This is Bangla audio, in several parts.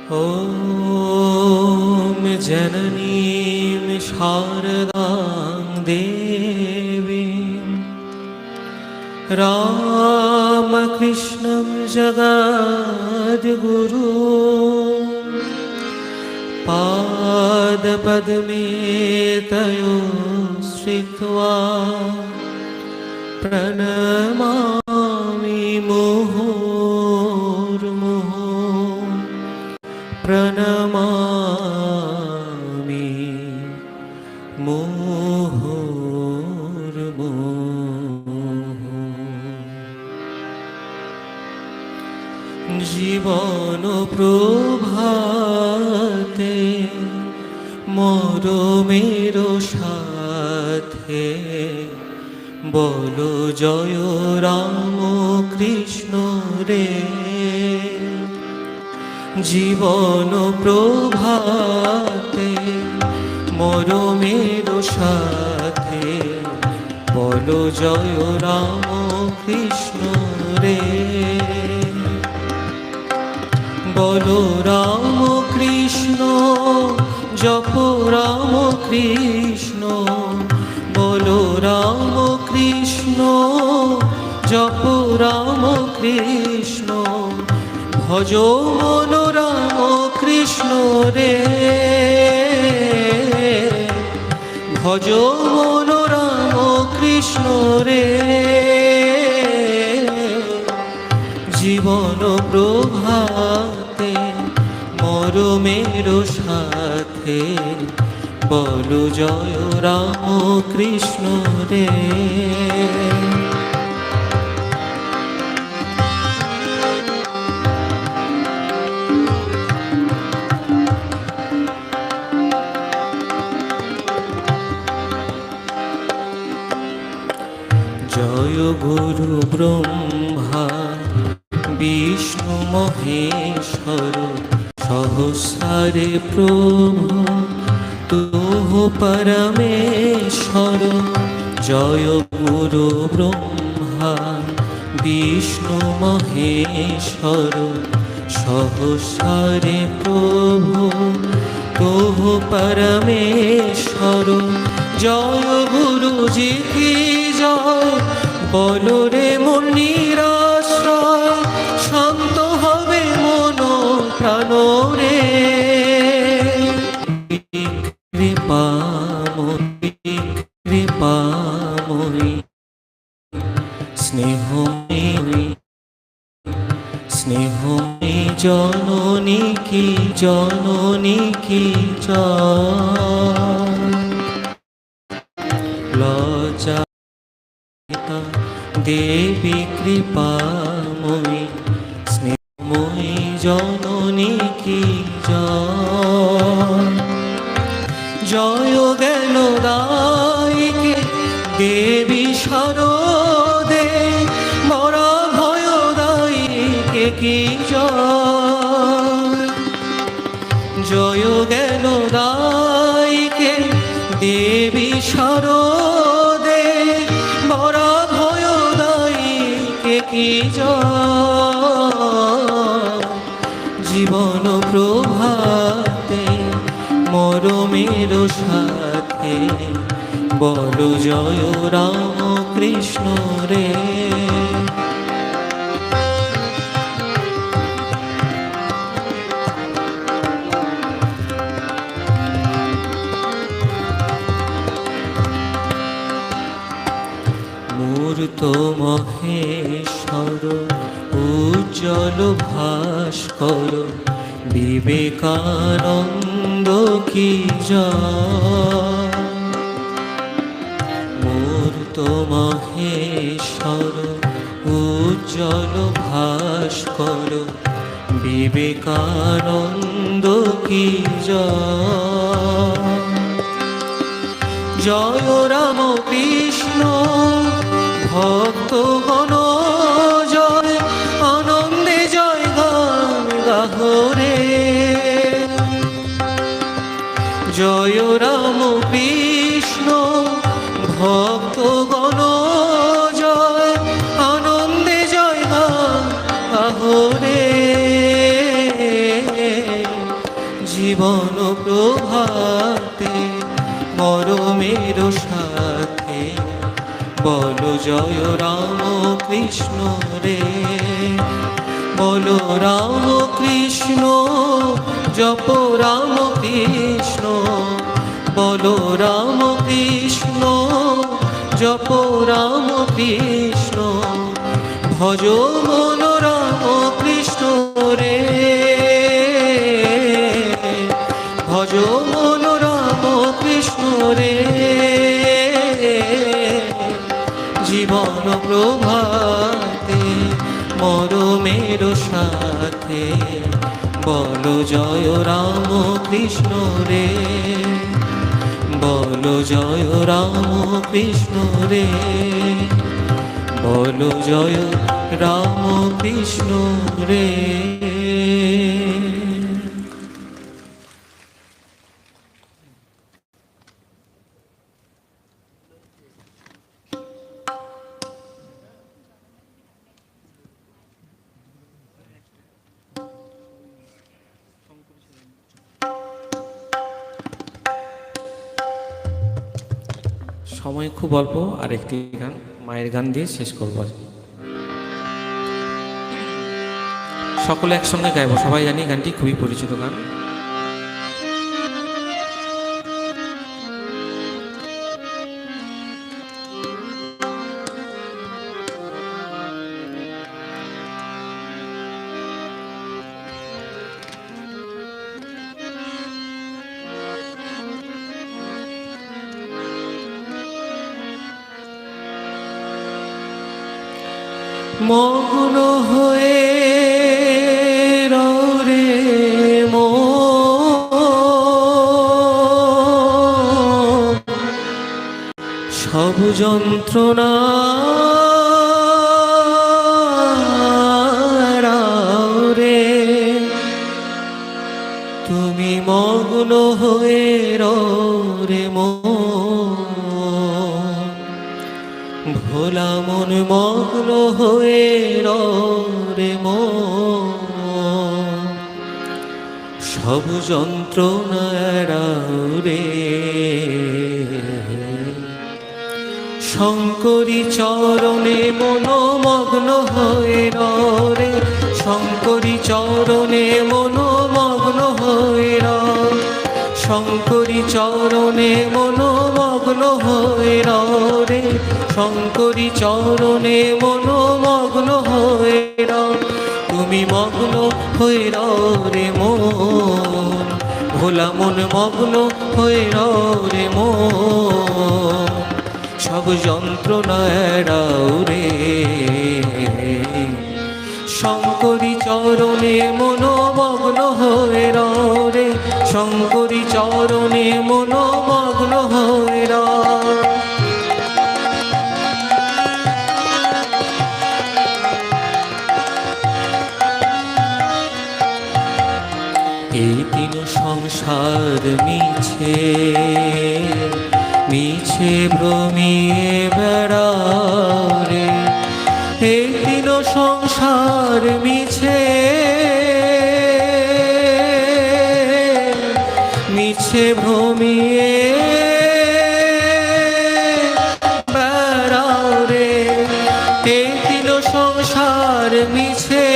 ॐ जननीं शारदां देवीं रामकृष्णं जगद्गुरु पादपद्मे तयो श्रित्वा प्रणमामि मुहुर्मुहुः प्रणमामि मुहुर्मुहुः। জীবন প্রভাতে মরমের সাথে বলো জয় রাম কৃষ্ণ রে। জীবন প্রভাতে মরমের সাথে বলো জয় রাম কৃষ্ণ রে। বলো রাম কৃষ্ণ জপ রাম কৃষ্ণ, বলো রাম কৃষ্ণ জপ রাম কৃষ্ণ। ভজ মন রাম কৃষ্ণ রে, ভজ মন রাম কৃষ্ণ রে। জীবন প্রভাতে মরমের সাথে বলো জয় রাম কৃষ্ণ রে। জয় গুরু ব্রহ্মা বিষ্ণু মহেশ্বর সহস্রে প্রভু তুহ পরমেশ্বর। জয় গুরু ব্রহ্মা বিষ্ণু মহেশ্বর সহস্রে প্রভু তুহ পরমেশ্বর। জয় গুরুজি কি জয়, বলো রে মন নিরাশ্রয়, শান্ত হবে মন প্রাণ রে। কৃপাময়ী কৃপাময়ী স্নেহময়ী স্নেহময়ী জননী কি জননী কি জয়। লজ্জা দেবী কৃপাময়ী স্নেহময়ী জননী কি জয়। জয় গেল দায়িকে দেবী শারদে, মরা ভয় দায়িকে কি জয়। জয় গেল দায়িকে দেবী শারদে, মরা ভয় দায়িকে কি জয়। জীবন প্রভাতে মরমের সাথে বলো জয় রাম কৃষ্ণ রে। মূর্ত মহেশ্বর উজ্জ্বল ভাস্কর বিবেকানন্দ কি জয়। মূর্ত মহেশ্বর উজ্জ্বল ভাস্কর বিবেকানন্দ কি জয়। জয় রাম কৃষ্ণ ভক্তগণ জয়, আনন্দে জয় গান গাহরে। জয় রাম কৃষ্ণ ভক্তগণ জয়, আনন্দে জয় গান গাহরে। জীবন প্রভাতে মরমের সাথে বলো জয় রাম কৃষ্ণ রে, বলো রাম কৃষ্ণ, জপ রাম কৃষ্ণ, বলো রাম কৃষ্ণ, জপ রাম কৃষ্ণ, ভজ মন রাম কৃষ্ণ রে, ভজ মন রাম কৃষ্ণ রে। জীবন প্রভাতে মরমের সাথে বলো জয় রাম কৃষ্ণ রে, বলো জয় রাম কৃষ্ণ রে, বলো জয় রাম কৃষ্ণ রে। সময় খুব অল্প, আর একটি গান মায়ের গান দিয়ে শেষ করব। সকলে একসঙ্গে গাইব, সবাই জানি গানটি খুবই পরিচিত গান। মগ্ন হয়ে রে সব যন্ত্রণা রে, তুমি মগ্ন হয়ে রে ভোলা মন মগ্ন হয়ে রে সব যন্ত্রণা রে। শঙ্করী চরণে মনোমগ্ন হয়ে রে, শঙ্করী চরণে মনোমগ্ন হয়ে শঙ্করী চরণে মনোমগ্ন হয়ে রে, শঙ্করী চরণে মনোমগ্ন হয়ে তুমি মগ্ন হয়ে রে ভোলা মন মগ্ন হয়ে রে সব যন্ত্রণা এড়াও রে। শঙ্করী চরণে মনোমগ্ন হয়ে রে, শঙ্করী চরণে মনোমগ্ন হয়ে এই তিন সংসার মিছে মিছে ভ্রমিয়ে বেড়াও রে, এই তিন সংসার মিছে মিছে ভ্রমিয়ে বেড়াও রে, এই তিন সংসার মিছে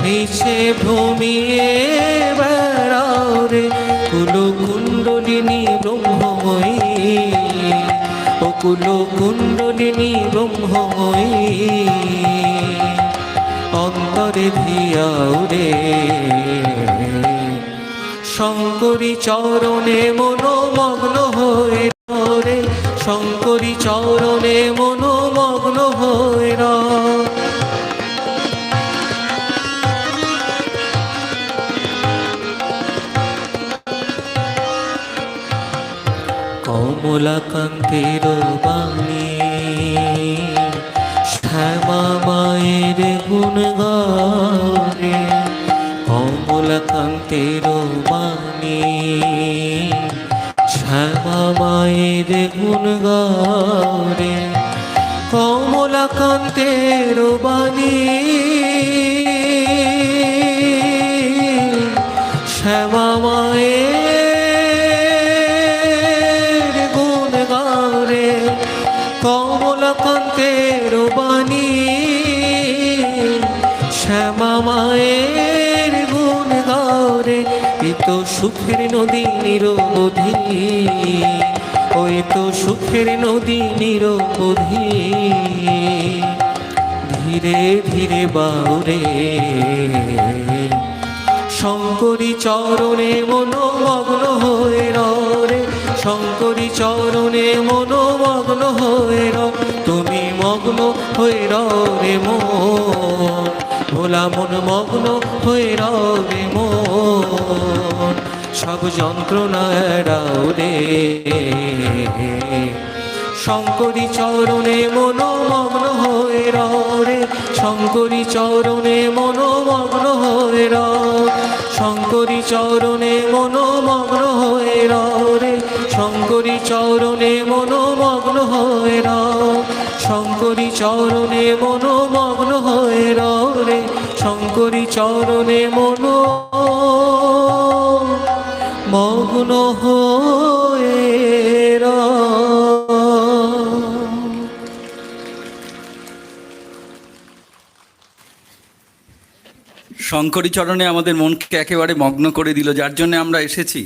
মিছে ভ্রমিয়ে বেড়াও রে। কুল কুণ্ডলিনী ব্রহ্মময়ী, ও কুল কুণ্ডলিনী ব্রহ্মময়ী অন্তরে ধিয়াও রে। শঙ্করী চরণে মনোমগ্ন হয়ে রে, শঙ্করী চরণে মনোমগ্ন হয়ে কমলাকান্তের বাণী শ্যামা মায়ের গুণ গারে, কমলাকান্তের বাণী শ্যামা মায়ের গুণ গারে, কমলাকান্তের বাণী মায়ের গুণ গাও রে, এ তো সুখের নদী নিরবধি, ওই তো সুখের নদী নিরবধি। ধীরে ধীরে বাউরে, শঙ্করী চরণে মনোমগ্ন হয়ে রে, শঙ্করী চরণে মনোমগ্ন হয়ে তুমি মগ্ন হয়ে রে মন, ভোলা মন মগ্ন হয়ে রে মন। সব যন্ত্রণা এড়াও রে, শঙ্করী চরণে মনোমগ্ন হয়ে রে, শঙ্করী চরণে মনোমগ্ন হয়ে শঙ্করী চরণে মনোমগ্ন হয়ে রে, শঙ্করী চরণে মনোমগ্ন হয়ে শঙ্করী চরণে মনোমগ্ন হয়ে রে, শঙ্করী চরণে মগ্ন হয়ে শঙ্করী চরণে আমাদের মনকে একেবারে মগ্ন করে দিল, যার জন্য আমরা এসেছি।